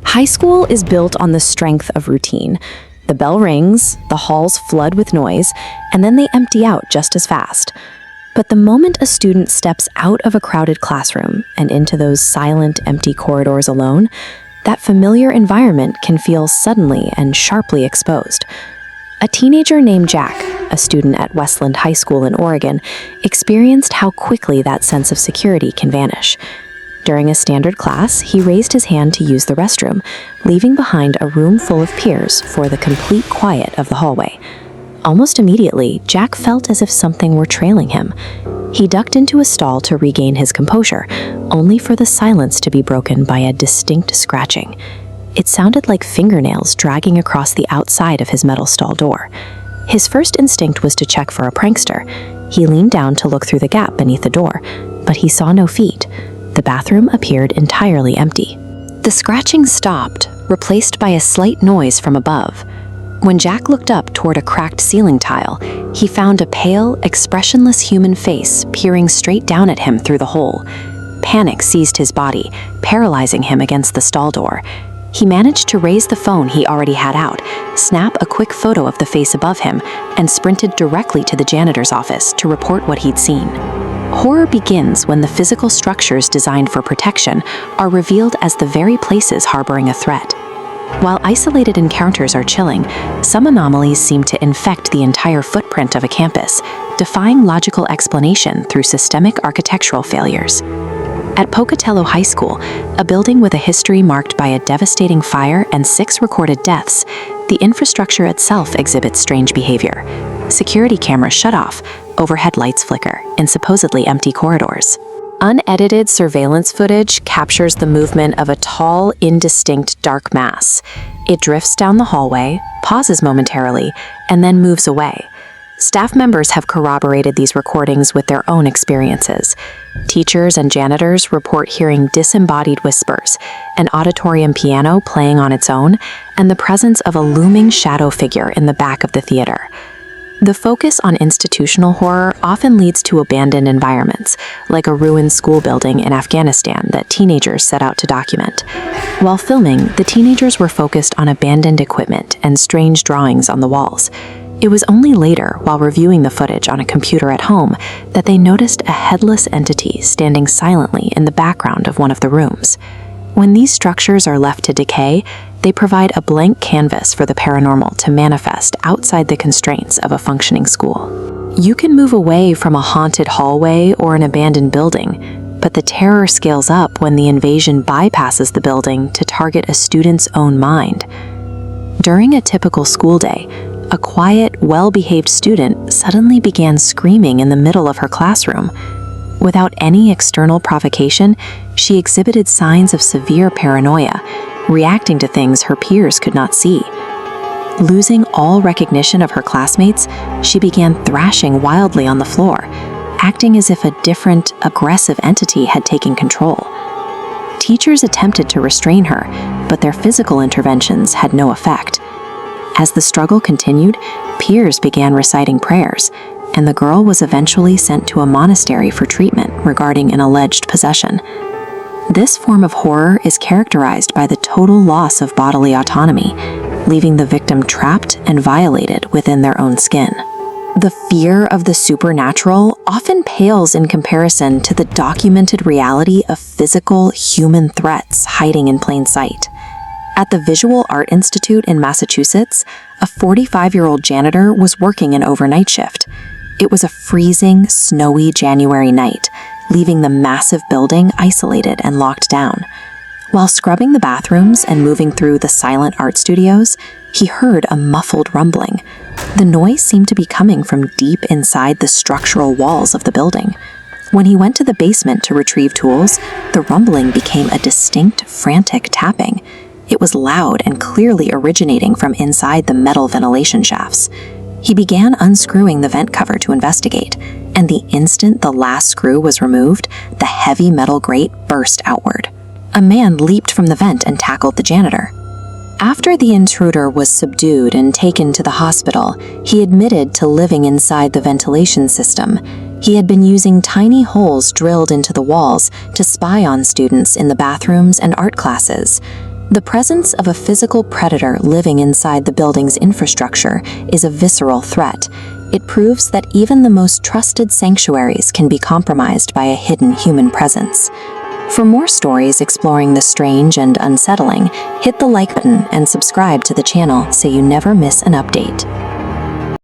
High school is built on the strength of routine. The bell rings, the halls flood with noise, and then they empty out just as fast. But the moment a student steps out of a crowded classroom and into those silent, empty corridors alone, that familiar environment can feel suddenly and sharply exposed. A teenager named Jack, a student at Westland High School in Oregon, experienced how quickly that sense of security can vanish. During a standard class, he raised his hand to use the restroom, leaving behind a room full of peers for the complete quiet of the hallway. Almost immediately, Jack felt as if something were trailing him. He ducked into a stall to regain his composure, only for the silence to be broken by a distinct scratching. It sounded like fingernails dragging across the outside of his metal stall door. His first instinct was to check for a prankster. He leaned down to look through the gap beneath the door, but he saw no feet. The bathroom appeared entirely empty. The scratching stopped, replaced by a slight noise from above. When Jack looked up toward a cracked ceiling tile, he found a pale, expressionless human face peering straight down at him through the hole. Panic seized his body, paralyzing him against the stall door. He managed to raise the phone he already had out, snap a quick photo of the face above him, and sprinted directly to the janitor's office to report what he'd seen. Horror begins when the physical structures designed for protection are revealed as the very places harboring a threat. While isolated encounters are chilling, some anomalies seem to infect the entire footprint of a campus, defying logical explanation through systemic architectural failures. At Pocatello High School, a building with a history marked by a devastating fire and 6 recorded deaths, the infrastructure itself exhibits strange behavior. Security cameras shut off, overhead lights flicker in supposedly empty corridors. Unedited surveillance footage captures the movement of a tall, indistinct dark mass. It drifts down the hallway, pauses momentarily, and then moves away. Staff members have corroborated these recordings with their own experiences. Teachers and janitors report hearing disembodied whispers, an auditorium piano playing on its own, and the presence of a looming shadow figure in the back of the theater. The focus on institutional horror often leads to abandoned environments, like a ruined school building in Afghanistan that teenagers set out to document. While filming, the teenagers were focused on abandoned equipment and strange drawings on the walls. It was only later, while reviewing the footage on a computer at home, that they noticed a headless entity standing silently in the background of one of the rooms. When these structures are left to decay, they provide a blank canvas for the paranormal to manifest outside the constraints of a functioning school. You can move away from a haunted hallway or an abandoned building, but the terror scales up when the invasion bypasses the building to target a student's own mind. During a typical school day, a quiet, well-behaved student suddenly began screaming in the middle of her classroom. Without any external provocation, she exhibited signs of severe paranoia, reacting to things her peers could not see. Losing all recognition of her classmates, she began thrashing wildly on the floor, acting as if a different, aggressive entity had taken control. Teachers attempted to restrain her, but their physical interventions had no effect. As the struggle continued, peers began reciting prayers, and the girl was eventually sent to a monastery for treatment regarding an alleged possession. This form of horror is characterized by the total loss of bodily autonomy, leaving the victim trapped and violated within their own skin. The fear of the supernatural often pales in comparison to the documented reality of physical, human threats hiding in plain sight. At the Visual Art Institute in Massachusetts, a 45-year-old janitor was working an overnight shift. It was a freezing, snowy January night, leaving the massive building isolated and locked down. While scrubbing the bathrooms and moving through the silent art studios, he heard a muffled rumbling. The noise seemed to be coming from deep inside the structural walls of the building. When he went to the basement to retrieve tools, the rumbling became a distinct, frantic tapping. It was loud and clearly originating from inside the metal ventilation shafts. He began unscrewing the vent cover to investigate, and the instant the last screw was removed, the heavy metal grate burst outward. A man leaped from the vent and tackled the janitor. After the intruder was subdued and taken to the hospital, he admitted to living inside the ventilation system. He had been using tiny holes drilled into the walls to spy on students in the bathrooms and art classes. The presence of a physical predator living inside the building's infrastructure is a visceral threat. It proves that even the most trusted sanctuaries can be compromised by a hidden human presence. For more stories exploring the strange and unsettling, hit the like button and subscribe to the channel so you never miss an update.